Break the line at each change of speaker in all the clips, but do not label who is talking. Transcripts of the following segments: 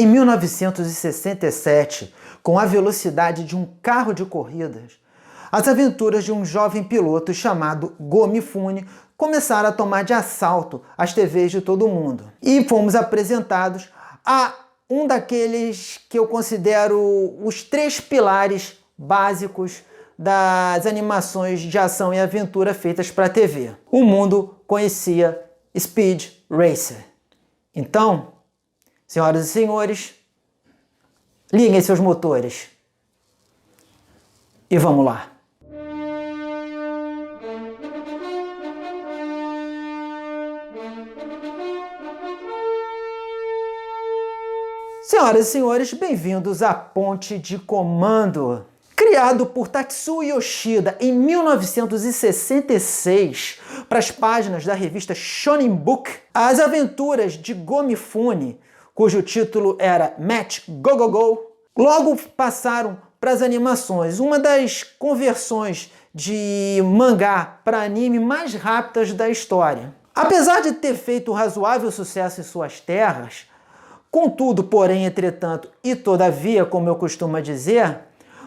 Em 1967, com a velocidade de um carro de corridas, as aventuras de um jovem piloto chamado Go Mifune começaram a tomar de assalto as TVs de todo mundo. E fomos apresentados a um daqueles que eu considero os 3 pilares básicos das animações de ação e aventura feitas para a TV. O mundo conhecia Speed Racer. Então, senhoras e senhores, liguem seus motores e vamos lá. Senhoras e senhores, bem-vindos à Ponte de Comando. Criado por Tatsuo Yoshida em 1966 para as páginas da revista Shonen Book, as aventuras de Go Mifune, cujo título era Match Go Go Go, logo passaram para as animações, uma das conversões de mangá para anime mais rápidas da história. Apesar de ter feito razoável sucesso em suas terras, contudo, porém, entretanto e todavia, como eu costumo dizer,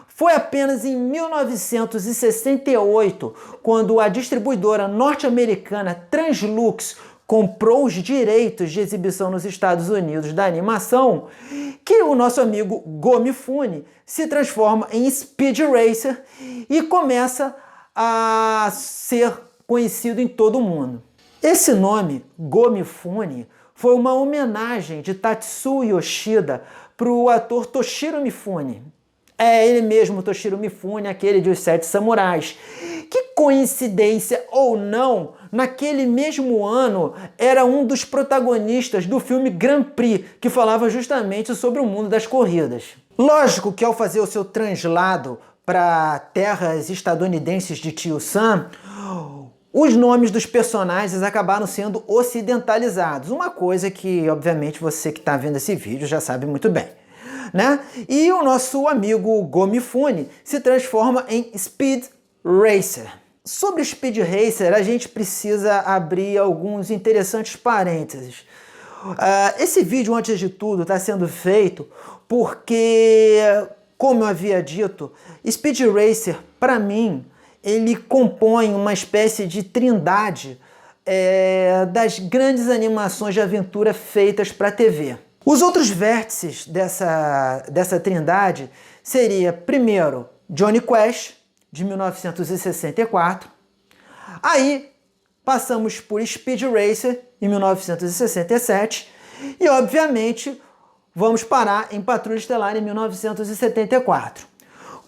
foi apenas em 1968, quando a distribuidora norte-americana Translux comprou os direitos de exibição nos Estados Unidos da animação, que o nosso amigo Go Mifune se transforma em Speed Racer e começa a ser conhecido em todo o mundo. Esse nome, Go Mifune, foi uma homenagem de Tatsuo Yoshida para o ator Toshiro Mifune. É ele mesmo, Toshiro Mifune, aquele de Os Sete Samurais. Que coincidência ou não, naquele mesmo ano era um dos protagonistas do filme Grand Prix, que falava justamente sobre o mundo das corridas. Lógico que ao fazer o seu translado para terras estadunidenses de Tio Sam, os nomes dos personagens acabaram sendo ocidentalizados. Uma coisa que, obviamente, você que está vendo esse vídeo já sabe muito bem, né? E o nosso amigo Go Mifune se transforma em Speed Racer. Sobre Speed Racer, a gente precisa abrir alguns interessantes parênteses. Esse vídeo, antes de tudo, está sendo feito porque, como eu havia dito, Speed Racer, para mim, ele compõe uma espécie de trindade das grandes animações de aventura feitas para a TV. Os outros vértices dessa trindade seria, primeiro, Jonny Quest, de 1964. Aí passamos por Speed Racer, em 1967. E, obviamente, vamos parar em Patrulha Estelar, em 1974.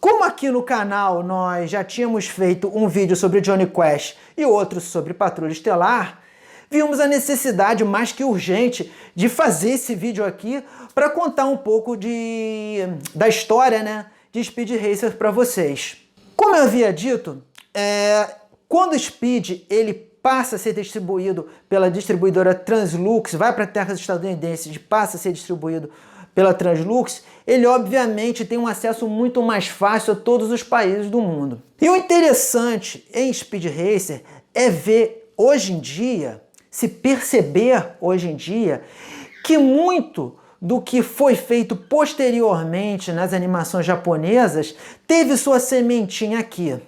Como aqui no canal nós já tínhamos feito um vídeo sobre Jonny Quest e outro sobre Patrulha Estelar, vimos a necessidade mais que urgente de fazer esse vídeo aqui para contar um pouco da história, né, de Speed Racer para vocês. Como eu havia dito, quando o Speed ele passa a ser distribuído pela distribuidora Translux, vai para terras estadunidenses e passa a ser distribuído pela Translux, ele obviamente tem um acesso muito mais fácil a todos os países do mundo. E o interessante em Speed Racer é ver hoje em dia, se perceber hoje em dia, que muito do que foi feito posteriormente nas animações japonesas teve sua sementinha aqui.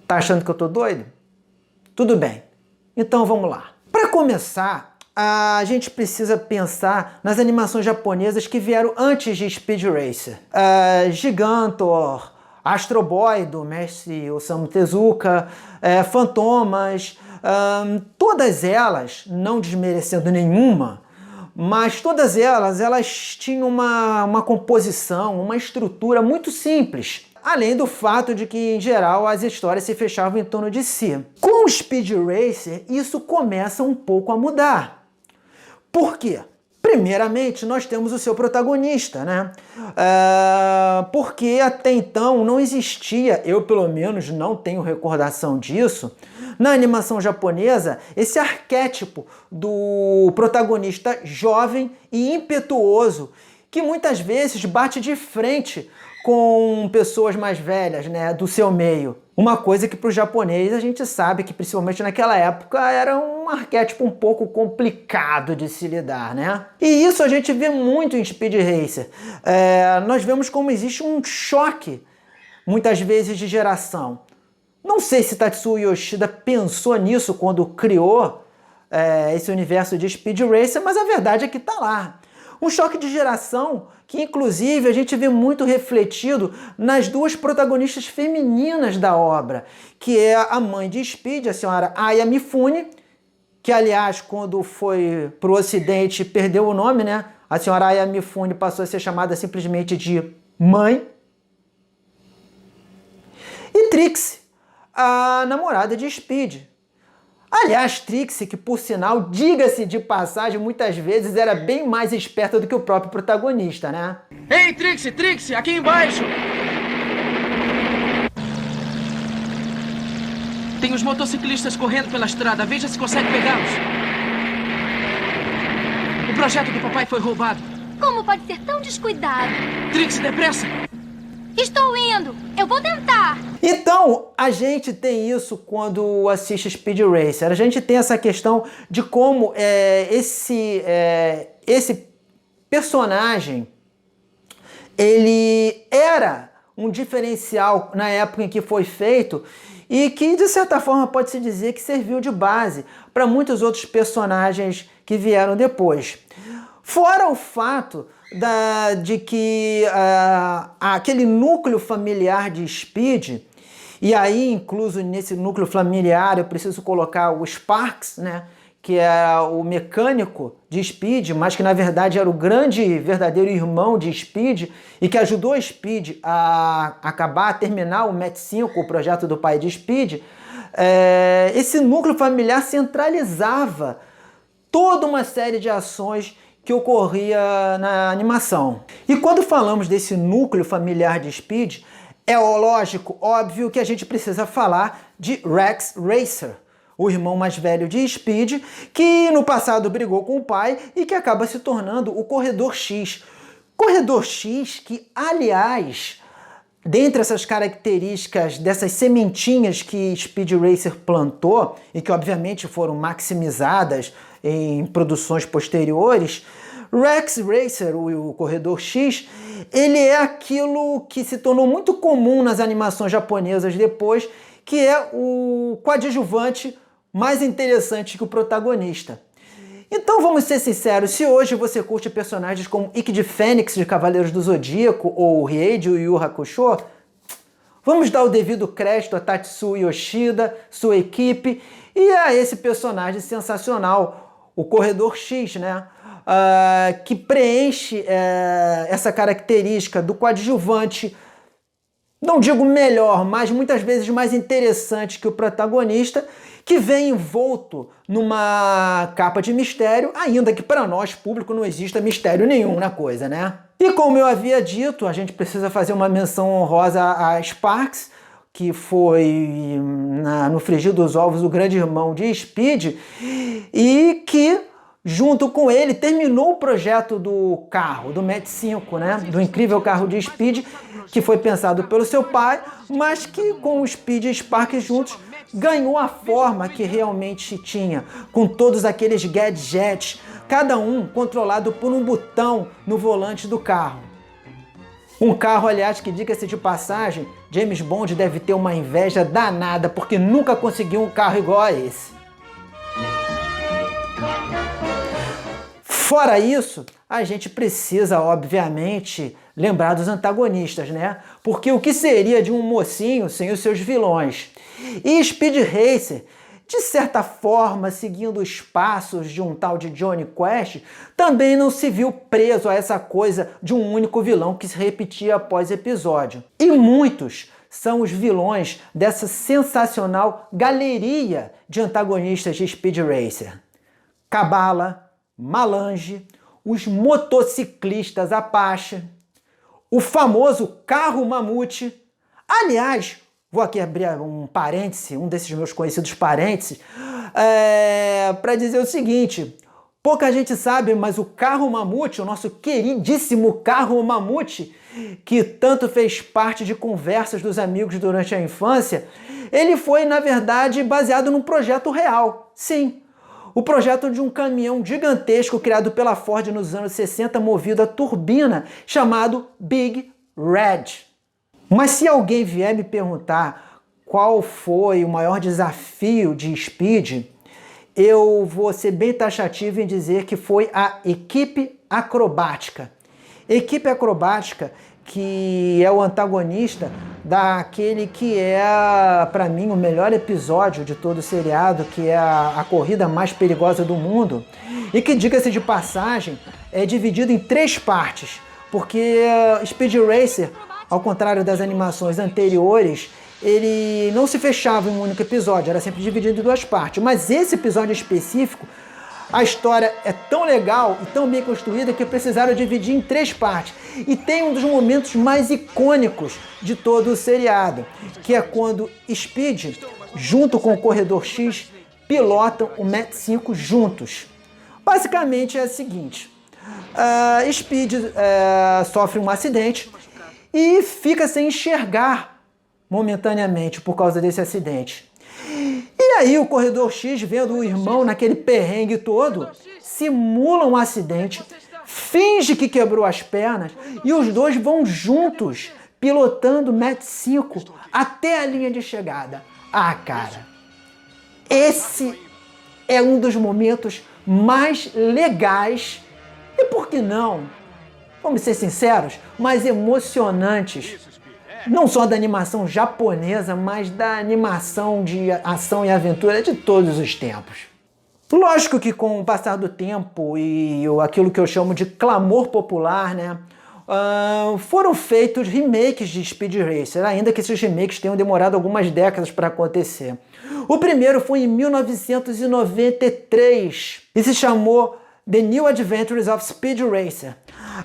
Tá achando que eu tô doido? Tudo bem. Então vamos lá. Para começar, a gente precisa pensar nas animações japonesas que vieram antes de Speed Racer. Gigantor, Astro Boy, do mestre Osamu Tezuka, Fantomas, todas elas, não desmerecendo nenhuma, mas todas elas tinham uma composição, uma estrutura muito simples. Além do fato de que, em geral, as histórias se fechavam em torno de si. Com o Speed Racer, isso começa um pouco a mudar. Por quê? Primeiramente, nós temos o seu protagonista, né? Porque até então não existia, eu pelo menos não tenho recordação disso, na animação japonesa, esse arquétipo do protagonista jovem e impetuoso que muitas vezes bate de frente com pessoas mais velhas, né, do seu meio. Uma coisa que para o japonês a gente sabe que principalmente naquela época era um arquétipo um pouco complicado de se lidar, né? E isso a gente vê muito em Speed Racer. Nós vemos como existe um choque, muitas vezes, de geração. Não sei se Tatsuo Yoshida pensou nisso quando criou esse universo de Speed Racer, mas a verdade é que está lá. Um choque de geração que, inclusive, a gente vê muito refletido nas duas protagonistas femininas da obra, que é a mãe de Speed, a senhora Aya Mifune, que, aliás, quando foi para o Ocidente, perdeu o nome, né? A senhora Aya Mifune passou a ser chamada simplesmente de mãe. E Trixie, a namorada de Speed. Aliás, Trixie, que por sinal, diga-se de passagem, muitas vezes era bem mais esperta do que o próprio protagonista, né?
Ei, Trixie, Trixie, aqui embaixo! Tem os motociclistas correndo pela estrada, veja se consegue pegá-los. O projeto do papai foi roubado.
Como pode ser tão descuidado?
Trixie, depressa!
Estou indo! Eu vou tentar!
Então, a gente tem isso quando assiste Speed Racer. A gente tem essa questão de como esse personagem ele era um diferencial na época em que foi feito e que, de certa forma, pode-se dizer que serviu de base para muitos outros personagens que vieram depois. Fora o fato de que aquele núcleo familiar de Speed, e aí incluso nesse núcleo familiar eu preciso colocar o Sparks, né, que é o mecânico de Speed, mas que na verdade era o grande verdadeiro irmão de Speed e que ajudou a Speed a acabar, a terminar o Match 5, o projeto do pai de Speed. Esse núcleo familiar centralizava toda uma série de ações que ocorria na animação. E quando falamos desse núcleo familiar de Speed, é lógico, óbvio que a gente precisa falar de Rex Racer, o irmão mais velho de Speed, que no passado brigou com o pai e que acaba se tornando o Corredor X. Corredor X que, aliás, dentre essas características, dessas sementinhas que Speed Racer plantou e que obviamente foram maximizadas em produções posteriores, Rex Racer, o Corredor X, ele é aquilo que se tornou muito comum nas animações japonesas depois, que é o coadjuvante mais interessante que o protagonista. Então vamos ser sinceros, se hoje você curte personagens como Ikki Fênix de Cavaleiros do Zodíaco ou Riei de Yu Yu Hakusho, vamos dar o devido crédito a Tatsuo Yoshida, sua equipe e a esse personagem sensacional, o Corredor X, né? Que preenche essa característica do coadjuvante, não digo melhor, mas muitas vezes mais interessante que o protagonista, que vem envolto numa capa de mistério, ainda que para nós, público, não exista mistério nenhum na coisa, né? E como eu havia dito, a gente precisa fazer uma menção honrosa a Sparks, que foi, no frigir dos ovos, o grande irmão de Speed, e que, junto com ele, terminou o projeto do carro, do Match 5, né? Do incrível carro de Speed, que foi pensado pelo seu pai, mas que com o Speed e Sparks juntos ganhou a forma que realmente tinha, com todos aqueles gadgets, cada um controlado por um botão no volante do carro. Um carro, aliás, que, diga-se de passagem, James Bond deve ter uma inveja danada, porque nunca conseguiu um carro igual a esse. Fora isso, a gente precisa, obviamente, lembrar dos antagonistas, né? Porque o que seria de um mocinho sem os seus vilões? E Speed Racer, de certa forma, seguindo os passos de um tal de Johnny Quest, também não se viu preso a essa coisa de um único vilão que se repetia após episódio. E muitos são os vilões dessa sensacional galeria de antagonistas de Speed Racer. Kabala, Malange, os motociclistas Apache, o famoso carro mamute. Aliás, vou aqui abrir um parêntese, um desses meus conhecidos parênteses, para dizer o seguinte: Pouca gente sabe, mas o carro mamute, o nosso queridíssimo carro mamute, que tanto fez parte de conversas dos amigos durante a infância, ele foi, na verdade, baseado num projeto real. Sim, o projeto de um caminhão gigantesco criado pela Ford nos anos 60, movido a turbina, chamado Big Red. Mas se alguém vier me perguntar qual foi o maior desafio de Speed, eu vou ser bem taxativo em dizer que foi a equipe acrobática. Equipe acrobática que é o antagonista daquele que é, para mim, o melhor episódio de todo o seriado, que é a corrida mais perigosa do mundo, e que, diga-se de passagem, é dividido em 3 partes, porque Speed Racer, ao contrário das animações anteriores, ele não se fechava em um único episódio, era sempre dividido em 2 partes. Mas esse episódio específico, a história é tão legal e tão bem construída que precisaram dividir em 3 partes. E tem um dos momentos mais icônicos de todo o seriado, que é quando Speed, junto com o Corredor X, pilotam o Mach 5 juntos. Basicamente é o seguinte, Speed sofre um acidente e fica sem enxergar momentaneamente por causa desse acidente. E aí o Corredor X, vendo o irmão naquele perrengue todo, simula um acidente, finge que quebrou as pernas e os dois vão juntos, pilotando o Mach 5 até a linha de chegada. Ah, cara, esse é um dos momentos mais legais e, por que não, vamos ser sinceros, mais emocionantes, não só da animação japonesa, mas da animação de ação e aventura de todos os tempos. Lógico que com o passar do tempo e aquilo que eu chamo de clamor popular, né, foram feitos remakes de Speed Racer, ainda que esses remakes tenham demorado algumas décadas para acontecer. O primeiro foi em 1993 e se chamou The New Adventures of Speed Racer.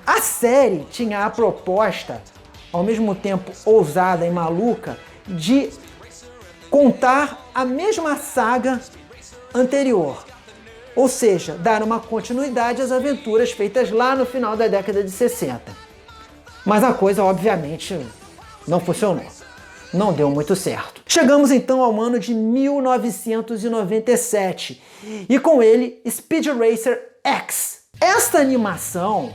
A série tinha a proposta, ao mesmo tempo ousada e maluca, de contar a mesma saga anterior. Ou seja, dar uma continuidade às aventuras feitas lá no final da década de 60. Mas a coisa, obviamente, não funcionou. Não deu muito certo. Chegamos então ao ano de 1997 e com ele Speed Racer X. Esta animação,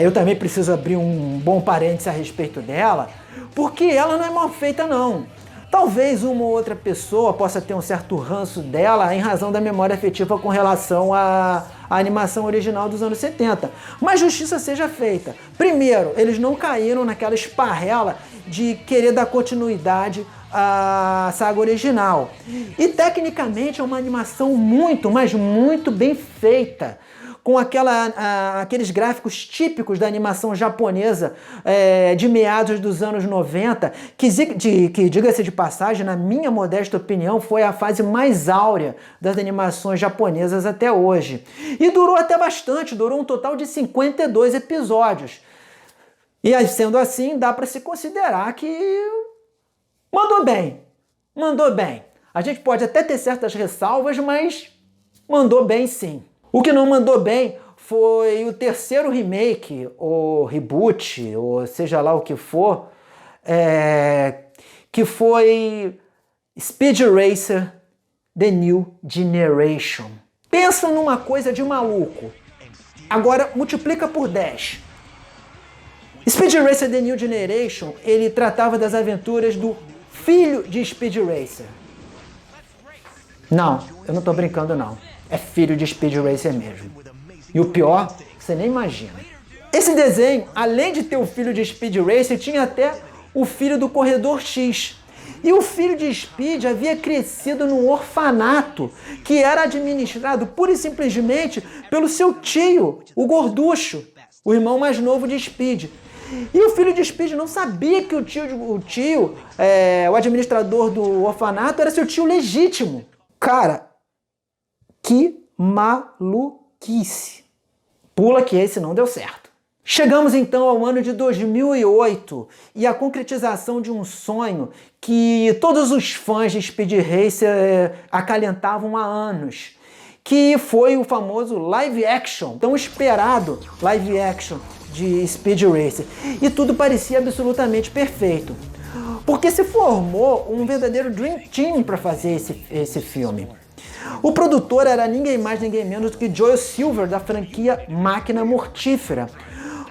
eu também preciso abrir um bom parênteses a respeito dela, porque ela não é mal feita não. Talvez uma ou outra pessoa possa ter um certo ranço dela em razão da memória afetiva com relação à animação original dos anos 70. Mas justiça seja feita. Primeiro, eles não caíram naquela esparrela de querer dar continuidade à saga original. E tecnicamente é uma animação muito, mas muito bem feita, com aqueles gráficos típicos da animação japonesa de meados dos anos 90, que diga-se de passagem, na minha modesta opinião, foi a fase mais áurea das animações japonesas até hoje. E durou até bastante, durou um total de 52 episódios. E sendo assim, dá para se considerar que mandou bem. Mandou bem. A gente pode até ter certas ressalvas, mas mandou bem sim. O que não mandou bem foi o terceiro remake, ou reboot, ou seja lá o que for, que foi Speed Racer The New Generation. Pensa numa coisa de maluco. Agora multiplica por 10. Speed Racer The New Generation, ele tratava das aventuras do filho de Speed Racer. Não, eu não tô brincando não. É filho de Speed Racer mesmo. E o pior, você nem imagina. Esse desenho, além de ter o filho de Speed Racer, tinha até o filho do Corredor X. E o filho de Speed havia crescido num orfanato que era administrado pura e simplesmente pelo seu tio, o Gorducho, o irmão mais novo de Speed. E o filho de Speed não sabia que o administrador do orfanato, era seu tio legítimo. Cara, que maluquice. Pula que esse não deu certo. Chegamos então ao ano de 2008 e a concretização de um sonho que todos os fãs de Speed Racer acalentavam há anos, que foi o famoso live action, tão esperado live action de Speed Racer. E tudo parecia absolutamente perfeito, porque se formou um verdadeiro Dream Team para fazer esse filme. O produtor era ninguém mais, ninguém menos do que Joel Silver, da franquia Máquina Mortífera.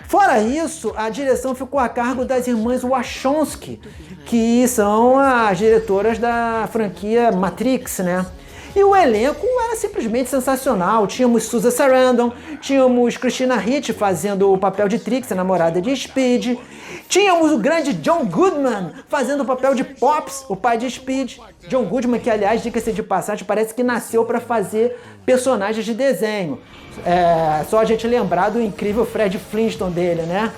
Fora isso, a direção ficou a cargo das irmãs Wachowski, que são as diretoras da franquia Matrix, né? E o elenco era simplesmente sensacional. Tínhamos Susan Sarandon, tínhamos Christina Ricci fazendo o papel de Trix, a namorada de Speed. Tínhamos o grande John Goodman fazendo o papel de Pops, o pai de Speed. John Goodman, que aliás, diga-se de passagem, parece que nasceu para fazer personagens de desenho. É só a gente lembrar do incrível Fred Flintstone dele, né?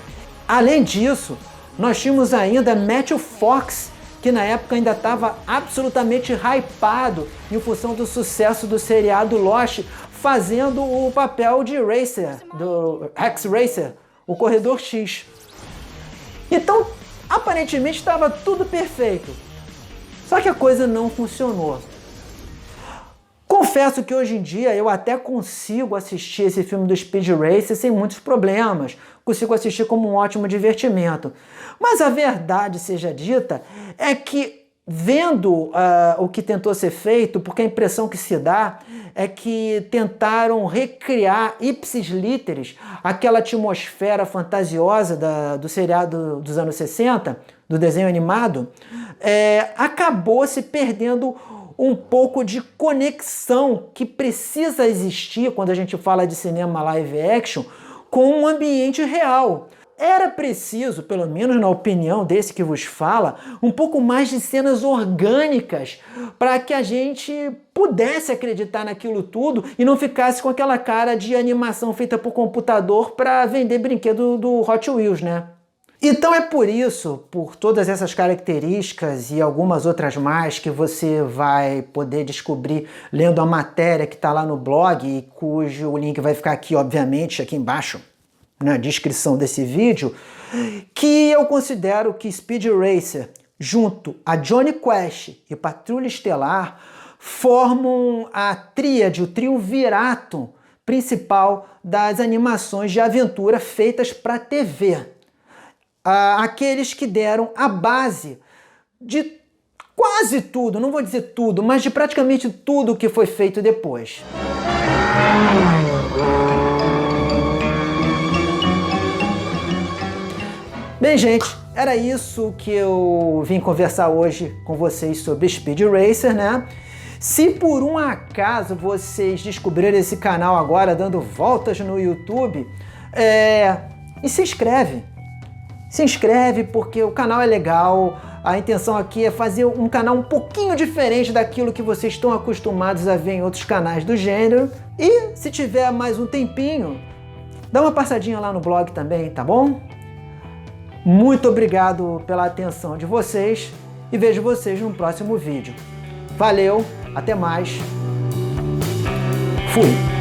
Além disso, nós tínhamos ainda Matthew Fox, que na época ainda estava absolutamente hypado em função do sucesso do seriado Lost, fazendo o papel de Racer, do X-Racer, o Corredor X. Então, aparentemente estava tudo perfeito. Só que a coisa não funcionou. Confesso que hoje em dia eu até consigo assistir esse filme do Speed Racer sem muitos problemas. Consigo assistir como um ótimo divertimento. Mas a verdade seja dita é que, vendo o que tentou ser feito, porque a impressão que se dá é que tentaram recriar ipsis literis aquela atmosfera fantasiosa do seriado dos anos 60, do desenho animado, acabou se perdendo um pouco de conexão que precisa existir quando a gente fala de cinema live action com um ambiente real. Era preciso, pelo menos na opinião desse que vos fala, um pouco mais de cenas orgânicas para que a gente pudesse acreditar naquilo tudo e não ficasse com aquela cara de animação feita por computador para vender brinquedo do Hot Wheels, né? Então é por isso, por todas essas características e algumas outras mais que você vai poder descobrir lendo a matéria que está lá no blog, e cujo link vai ficar aqui, obviamente, aqui embaixo, na descrição desse vídeo, que eu considero que Speed Racer, junto a Jonny Quest e Patrulha Estelar, formam a tríade, o triunvirato principal das animações de aventura feitas para TV. Aqueles que deram a base de quase tudo, não vou dizer tudo, mas de praticamente tudo que foi feito depois. Bem, gente, era isso que eu vim conversar hoje com vocês sobre Speed Racer, né? Se por um acaso vocês descobriram esse canal agora dando voltas no YouTube, e se inscreve. Se inscreve porque o canal é legal, a intenção aqui é fazer um canal um pouquinho diferente daquilo que vocês estão acostumados a ver em outros canais do gênero. E se tiver mais um tempinho, dá uma passadinha lá no blog também, tá bom? Muito obrigado pela atenção de vocês e vejo vocês no próximo vídeo. Valeu, até mais, fui!